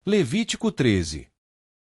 Levítico 13.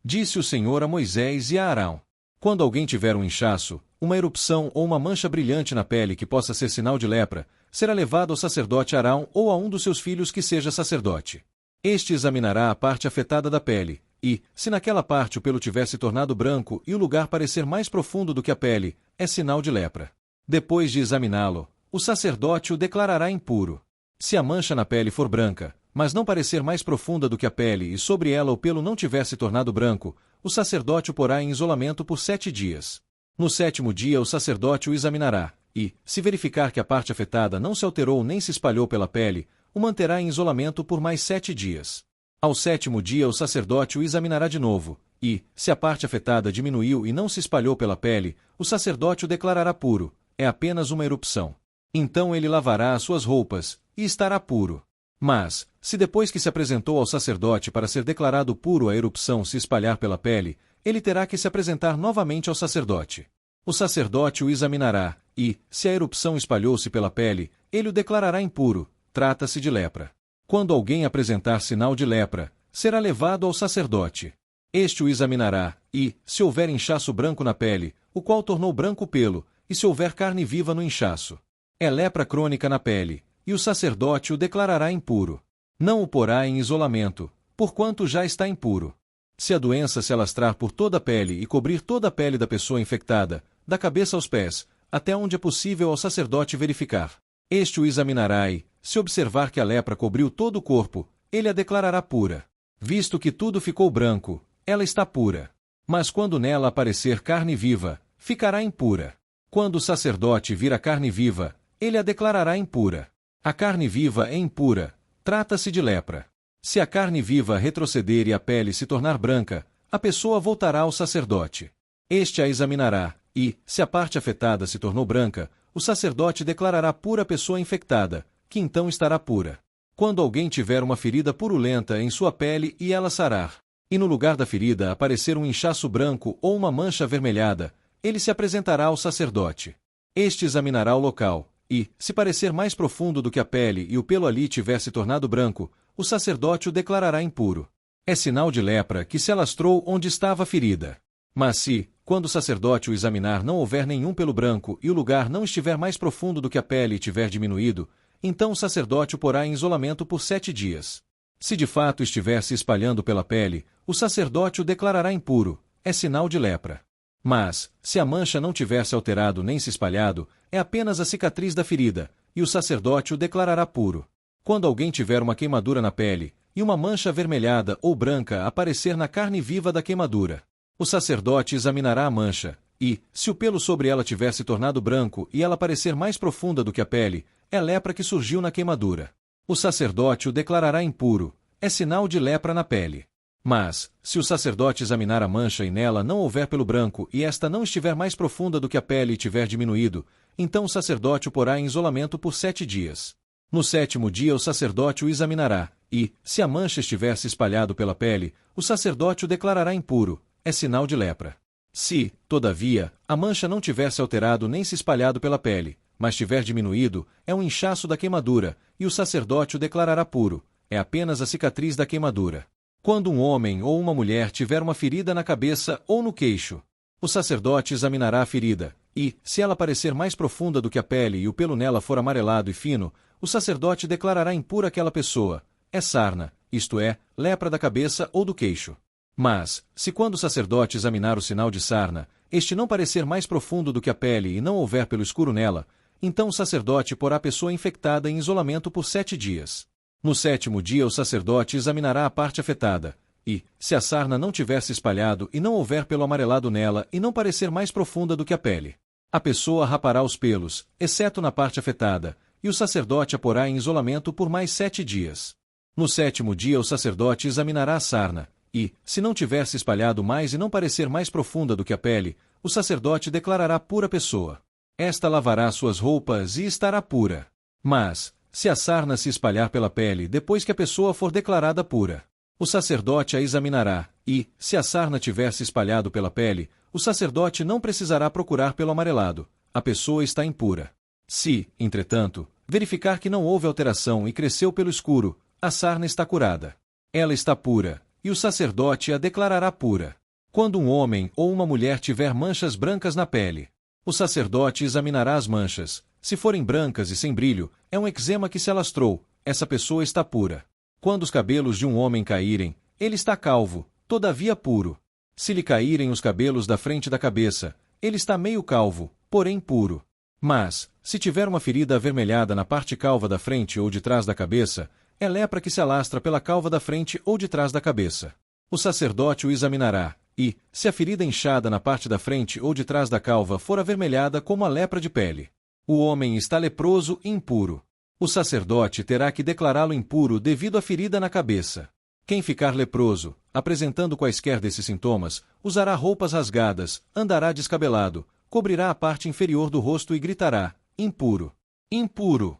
Disse o Senhor a Moisés e a Arão: quando alguém tiver um inchaço, uma erupção ou uma mancha brilhante na pele que possa ser sinal de lepra, será levado ao sacerdote Arão ou a um dos seus filhos que seja sacerdote. Este examinará a parte afetada da pele, e, se naquela parte o pelo tiver se tornado branco e o lugar parecer mais profundo do que a pele, é sinal de lepra. Depois de examiná-lo, o sacerdote o declarará impuro. Se a mancha na pele for branca, mas não parecer mais profunda do que a pele e sobre ela o pelo não tiver se tornado branco, o sacerdote o porá em isolamento por 7 dias. No 7º dia o sacerdote o examinará, e, se verificar que a parte afetada não se alterou nem se espalhou pela pele, o manterá em isolamento por mais 7 dias. Ao 7º dia o sacerdote o examinará de novo, e, se a parte afetada diminuiu e não se espalhou pela pele, o sacerdote o declarará puro, é apenas uma erupção. Então ele lavará as suas roupas, e estará puro. Mas, se depois que se apresentou ao sacerdote para ser declarado puro a erupção se espalhar pela pele, ele terá que se apresentar novamente ao sacerdote. O sacerdote o examinará, e, se a erupção espalhou-se pela pele, ele o declarará impuro, trata-se de lepra. Quando alguém apresentar sinal de lepra, será levado ao sacerdote. Este o examinará, e, se houver inchaço branco na pele, o qual tornou branco o pelo, e se houver carne viva no inchaço, é lepra crônica na pele, e o sacerdote o declarará impuro. Não o porá em isolamento, porquanto já está impuro. Se a doença se alastrar por toda a pele e cobrir toda a pele da pessoa infectada, da cabeça aos pés, até onde é possível ao sacerdote verificar, este o examinará e, se observar que a lepra cobriu todo o corpo, ele a declarará pura. Visto que tudo ficou branco, ela está pura. Mas quando nela aparecer carne viva, ficará impura. Quando o sacerdote vir a carne viva, ele a declarará impura. A carne viva é impura, trata-se de lepra. Se a carne viva retroceder e a pele se tornar branca, a pessoa voltará ao sacerdote. Este a examinará, e, se a parte afetada se tornou branca, o sacerdote declarará pura a pessoa infectada, que então estará pura. Quando alguém tiver uma ferida purulenta em sua pele e ela sarar, e no lugar da ferida aparecer um inchaço branco ou uma mancha avermelhada, ele se apresentará ao sacerdote. Este examinará o local, e, se parecer mais profundo do que a pele e o pelo ali tiver se tornado branco, o sacerdote o declarará impuro. É sinal de lepra que se alastrou onde estava a ferida. Mas se, quando o sacerdote o examinar não houver nenhum pelo branco e o lugar não estiver mais profundo do que a pele e tiver diminuído, então o sacerdote o porá em isolamento por 7 dias. Se de fato estiver se espalhando pela pele, o sacerdote o declarará impuro, é sinal de lepra. Mas, se a mancha não tiver se alterado nem se espalhado, é apenas a cicatriz da ferida, e o sacerdote o declarará puro. Quando alguém tiver uma queimadura na pele, e uma mancha avermelhada ou branca aparecer na carne viva da queimadura, o sacerdote examinará a mancha, e, se o pelo sobre ela tiver se tornado branco e ela parecer mais profunda do que a pele, é lepra que surgiu na queimadura. O sacerdote o declarará impuro, é sinal de lepra na pele. Mas, se o sacerdote examinar a mancha e nela não houver pelo branco e esta não estiver mais profunda do que a pele e tiver diminuído, então o sacerdote o porá em isolamento por 7 dias. No 7º dia o sacerdote o examinará, e, se a mancha estiver se espalhado pela pele, o sacerdote o declarará impuro, é sinal de lepra. Se, todavia, a mancha não tiver se alterado nem se espalhado pela pele, mas tiver diminuído, é um inchaço da queimadura, e o sacerdote o declarará puro, é apenas a cicatriz da queimadura. Quando um homem ou uma mulher tiver uma ferida na cabeça ou no queixo, o sacerdote examinará a ferida, e, se ela parecer mais profunda do que a pele e o pelo nela for amarelado e fino, o sacerdote declarará impura aquela pessoa, é sarna, isto é, lepra da cabeça ou do queixo. Mas, se quando o sacerdote examinar o sinal de sarna, este não parecer mais profundo do que a pele e não houver pelo escuro nela, então o sacerdote porá a pessoa infectada em isolamento por 7 dias. No 7º dia o sacerdote examinará a parte afetada, e, se a sarna não tiver se espalhado e não houver pelo amarelado nela e não parecer mais profunda do que a pele, a pessoa rapará os pelos, exceto na parte afetada, e o sacerdote a porá em isolamento por mais 7 dias. No 7º dia o sacerdote examinará a sarna, e, se não tiver se espalhado mais e não parecer mais profunda do que a pele, o sacerdote declarará pura a pessoa. Esta lavará suas roupas e estará pura. Mas, se a sarna se espalhar pela pele depois que a pessoa for declarada pura, o sacerdote a examinará, e, se a sarna tiver se espalhado pela pele, o sacerdote não precisará procurar pelo amarelado, a pessoa está impura. Se, entretanto, verificar que não houve alteração e cresceu pelo escuro, a sarna está curada. Ela está pura, e o sacerdote a declarará pura. Quando um homem ou uma mulher tiver manchas brancas na pele, o sacerdote examinará as manchas. Se forem brancas e sem brilho, é um eczema que se alastrou, essa pessoa está pura. Quando os cabelos de um homem caírem, ele está calvo, todavia puro. Se lhe caírem os cabelos da frente da cabeça, ele está meio calvo, porém puro. Mas, se tiver uma ferida avermelhada na parte calva da frente ou de trás da cabeça, é lepra que se alastra pela calva da frente ou de trás da cabeça. O sacerdote o examinará, e, se a ferida inchada na parte da frente ou de trás da calva for avermelhada como a lepra de pele, o homem está leproso e impuro. O sacerdote terá que declará-lo impuro devido à ferida na cabeça. Quem ficar leproso, apresentando quaisquer desses sintomas, usará roupas rasgadas, andará descabelado, cobrirá a parte inferior do rosto e gritará: impuro! Impuro!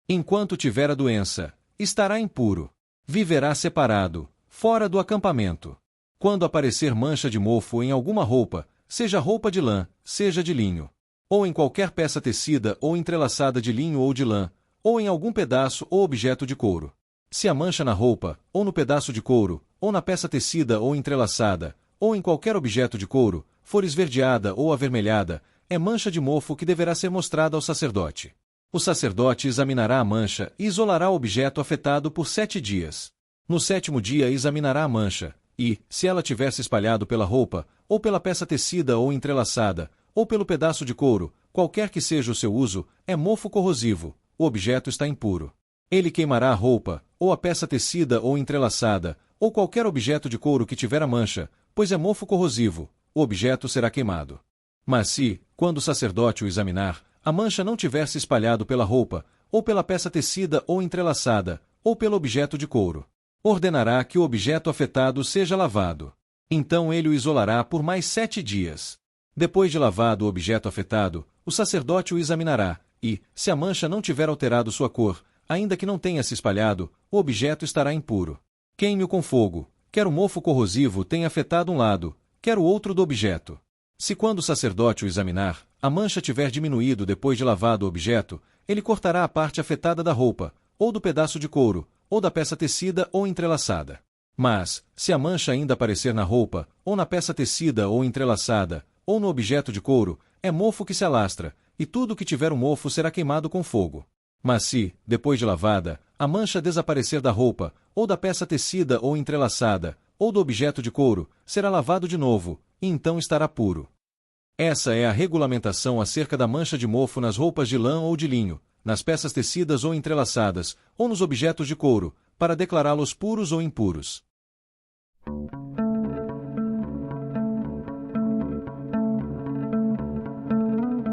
Enquanto tiver a doença, estará impuro. Viverá separado, fora do acampamento. Quando aparecer mancha de mofo em alguma roupa, seja roupa de lã, seja de linho, ou em qualquer peça tecida ou entrelaçada de linho ou de lã, ou em algum pedaço ou objeto de couro. Se a mancha na roupa, ou no pedaço de couro, ou na peça tecida ou entrelaçada, ou em qualquer objeto de couro, for esverdeada ou avermelhada, é mancha de mofo que deverá ser mostrada ao sacerdote. O sacerdote examinará a mancha e isolará o objeto afetado por 7 dias. No 7º dia examinará a mancha, e, se ela tiver se espalhado pela roupa, ou pela peça tecida ou entrelaçada, ou pelo pedaço de couro, qualquer que seja o seu uso, é mofo corrosivo, o objeto está impuro. Ele queimará a roupa, ou a peça tecida ou entrelaçada, ou qualquer objeto de couro que tiver a mancha, pois é mofo corrosivo, o objeto será queimado. Mas se, quando o sacerdote o examinar, a mancha não tiver se espalhado pela roupa, ou pela peça tecida ou entrelaçada, ou pelo objeto de couro, ordenará que o objeto afetado seja lavado. Então ele o isolará por mais 7 dias. Depois de lavado o objeto afetado, o sacerdote o examinará, e, se a mancha não tiver alterado sua cor, ainda que não tenha se espalhado, o objeto estará impuro. Queime-o com fogo, quer o mofo corrosivo tenha afetado um lado, quer o outro do objeto. Se quando o sacerdote o examinar, a mancha tiver diminuído depois de lavado o objeto, ele cortará a parte afetada da roupa, ou do pedaço de couro, ou da peça tecida ou entrelaçada. Mas, se a mancha ainda aparecer na roupa, ou na peça tecida ou entrelaçada, ou no objeto de couro, é mofo que se alastra, e tudo que tiver um mofo será queimado com fogo. Mas se, depois de lavada, a mancha desaparecer da roupa, ou da peça tecida ou entrelaçada, ou do objeto de couro, será lavado de novo, e então estará puro. Essa é a regulamentação acerca da mancha de mofo nas roupas de lã ou de linho, nas peças tecidas ou entrelaçadas, ou nos objetos de couro, para declará-los puros ou impuros.